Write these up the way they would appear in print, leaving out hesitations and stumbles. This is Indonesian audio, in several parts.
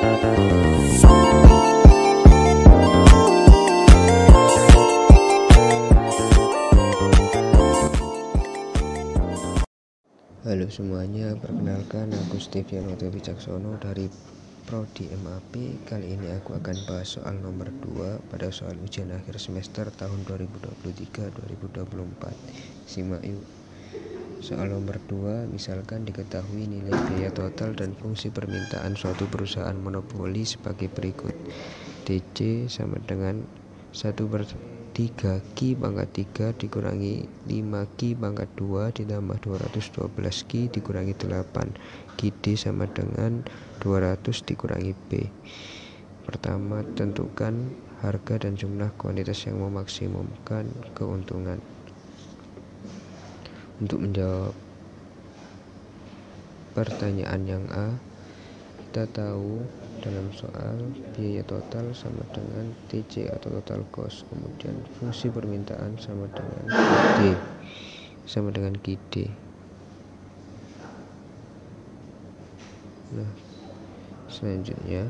Halo semuanya, perkenalkan aku Steviano Wicaksono dari Prodi MAP. Kali ini aku akan bahas soal nomor 2 pada soal ujian akhir semester tahun 2023-2024. Simak yuk. Soal nomor 2, misalkan diketahui nilai biaya total dan fungsi permintaan suatu perusahaan monopoli sebagai berikut. DC sama dengan 1/3 Q pangkat 3 dikurangi 5 Q pangkat 2 ditambah 212 Q dikurangi 8. QD sama dengan 200 dikurangi B. Pertama, tentukan harga dan jumlah kuantitas yang memaksimumkan keuntungan. Untuk menjawab pertanyaan yang A, kita tahu dalam soal biaya total sama dengan TC atau total cost, kemudian fungsi permintaan sama dengan QD sama dengan QD. Nah, selanjutnya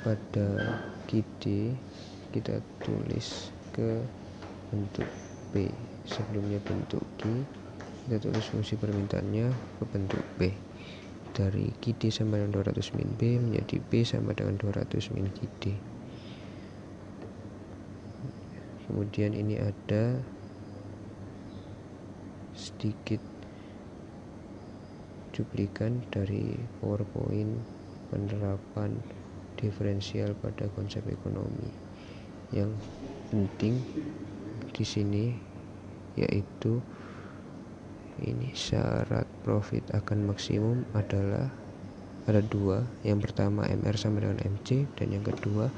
pada QD kita tulis ke bentuk B. Sebelumnya bentuk Q, kita tulis fungsi permintaannya ke bentuk B. Dari QD sama dengan 200 min B menjadi B sama dengan 200 min QD. Kemudian ini ada sedikit cuplikan dari PowerPoint penerapan diferensial pada konsep ekonomi. Yang penting di sini yaitu ini syarat profit akan maksimum adalah ada dua. Yang pertama MR sama dengan MC, dan yang kedua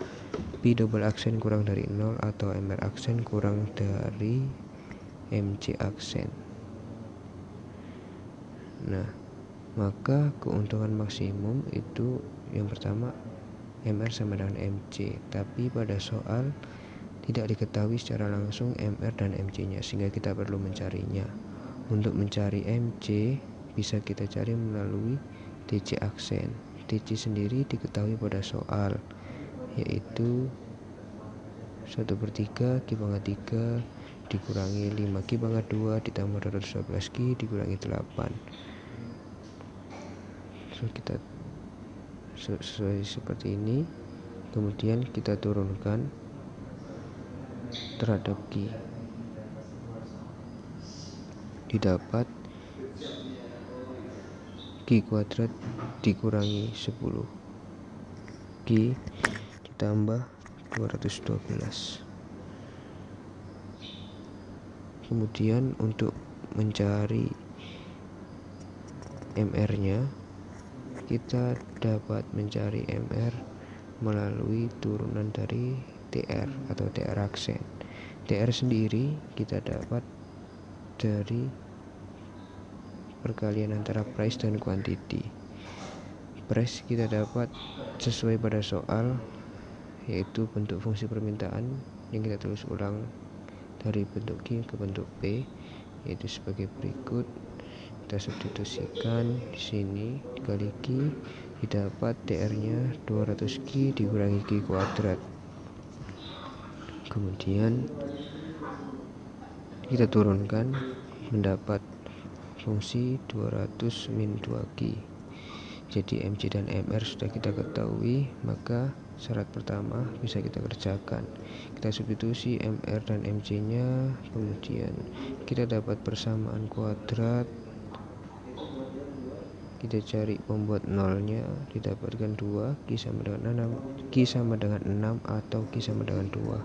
P double aksen kurang dari 0 atau MR aksen kurang dari MC aksen. Nah, maka keuntungan maksimum itu yang pertama MR sama dengan MC, tapi pada soal tidak diketahui secara langsung MR dan MC-nya, sehingga kita perlu mencarinya. Untuk mencari MC bisa kita cari melalui TC aksen. TC sendiri diketahui pada soal, yaitu 1/3 Q pangkat 3 dikurangi 5 Q pangkat 2 ditambah 212 Q dikurangi 8. So, kita sesuai seperti ini, kemudian kita turunkan terhadap Q, didapat Q kuadrat dikurangi 10 Q ditambah 212. Kemudian untuk mencari MR nya kita dapat mencari MR melalui turunan dari TR atau TR aksen. TR sendiri kita dapat dari perkalian antara price dan quantity. Price kita dapat sesuai pada soal, yaitu bentuk fungsi permintaan yang kita tulis ulang dari bentuk Q ke bentuk P, yaitu sebagai berikut. Kita substitusikan di sini, dikali Q didapat TR-nya 200 Q dikurangi Q kuadrat. Kemudian kita turunkan mendapat fungsi 200 min 2Q. Jadi MC dan MR sudah kita ketahui, maka syarat pertama bisa kita kerjakan. Kita substitusi MR dan MC nya, kemudian kita dapat persamaan kuadrat. Kita cari pembuat nolnya, didapatkan 2 Q sama dengan 6, Q sama dengan 6 atau Q sama dengan 2.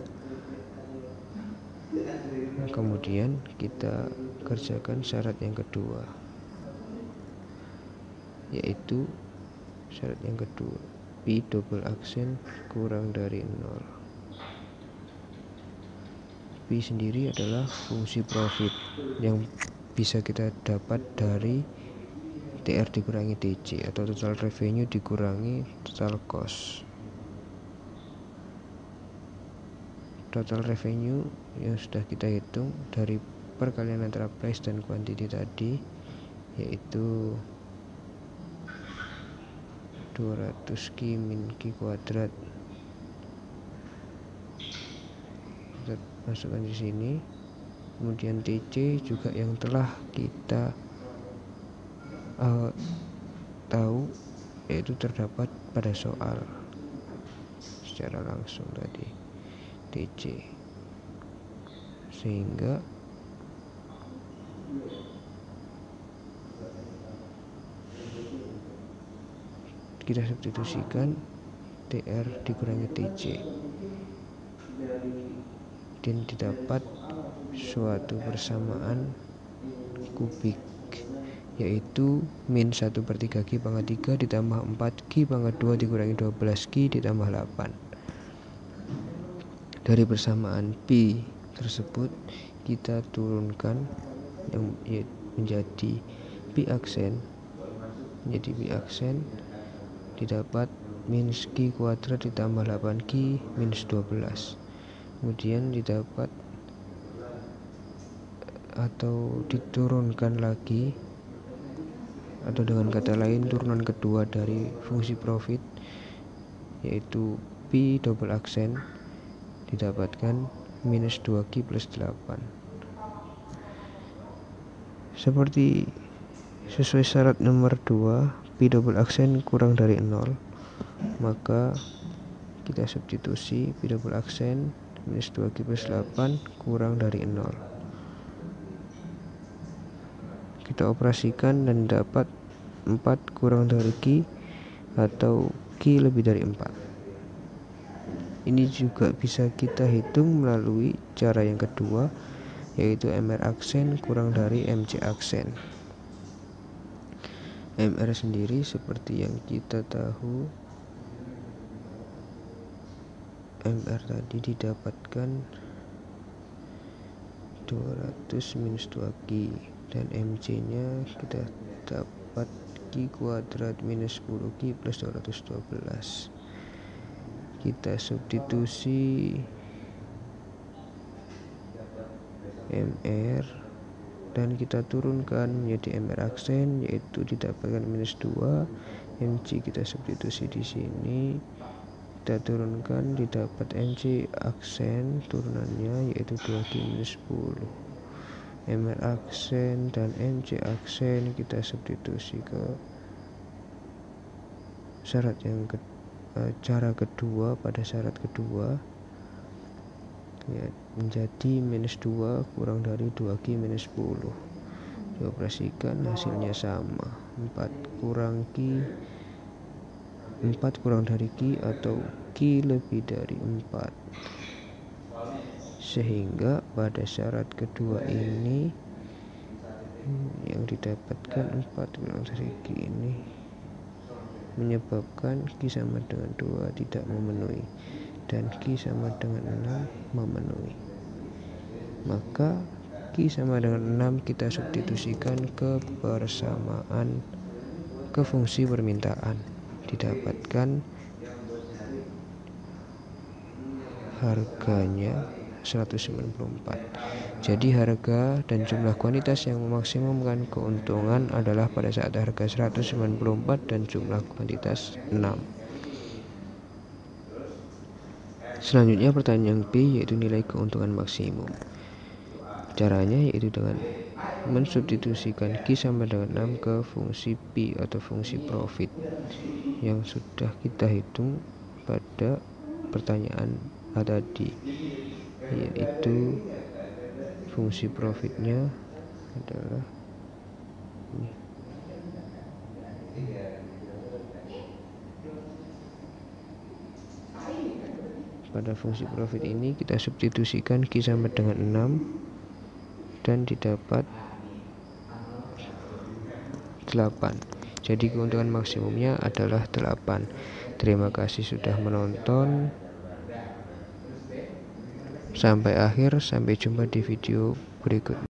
Kemudian kita kerjakan syarat yang kedua, yaitu syarat yang kedua P double aksen kurang dari 0. P sendiri adalah fungsi profit yang bisa kita dapat dari TR dikurangi TC atau total revenue dikurangi total cost. Total revenue yang sudah kita hitung dari perkalian antara price dan quantity tadi, yaitu 200Q min Q kuadrat. Kita masukkan di sini. Kemudian TC juga yang telah kita tahu, yaitu terdapat pada soal secara langsung tadi TC, sehingga kita substitusikan TR dikurangi TC dan didapat suatu persamaan kubik, yaitu min 1/3 pangkat 3 ditambah 4Q pangkat 2 dikurangi 12Q ditambah 8. Dari persamaan Pi tersebut kita turunkan yang menjadi Pi aksen, didapat minus Q kuadrat ditambah 8Q minus 12. Kemudian didapat atau diturunkan lagi, atau dengan kata lain turunan kedua dari fungsi profit, yaitu Pi double aksen, didapatkan minus 2Q plus 8. Seperti sesuai syarat nomor 2, Pi double aksen kurang dari 0, maka kita substitusi Pi double aksen minus 2Q plus 8 kurang dari 0. Kita operasikan dan dapat 4 kurang dari Q atau Q lebih dari 4. Ini juga bisa kita hitung melalui cara yang kedua, yaitu MR aksen kurang dari MC aksen. MR sendiri seperti yang kita tahu, MR tadi didapatkan 200 minus 2Q, dan MC nya kita dapat Q kuadrat minus 10Q plus 212. Kita substitusi MR dan kita turunkan menjadi MR aksen, yaitu didapatkan minus 2. MC kita substitusi di sini, kita turunkan, didapat MC aksen turunannya yaitu 2Q minus 10. MR aksen dan MC aksen kita substitusi ke syarat yang cara kedua, pada syarat kedua, ya, menjadi minus 2 kurang dari 2Q minus 10. Dioperasikan, hasilnya sama, 4 kurang dari Q atau Q lebih dari 4. Sehingga pada syarat kedua ini yang didapatkan 4 kurang dari Q ini menyebabkan Q sama dengan 2 tidak memenuhi dan Q sama dengan 6 memenuhi. Maka Q sama dengan 6 kita substitusikan ke persamaan, ke fungsi permintaan, didapatkan harganya 194. Jadi harga dan jumlah kuantitas yang memaksimumkan keuntungan adalah pada saat harga 194 dan jumlah kuantitas 6. Selanjutnya pertanyaan B, yaitu nilai keuntungan maksimum. Caranya yaitu dengan mensubstitusikan Q sama dengan 6 ke fungsi P atau fungsi profit yang sudah kita hitung pada pertanyaan A tadi, yaitu fungsi profitnya adalah ini. Pada fungsi profit ini kita substitusikan Q sama dengan 6 dan didapat 8. Jadi keuntungan maksimumnya adalah 8. Terima kasih sudah menonton sampai akhir. Sampai jumpa di video berikutnya.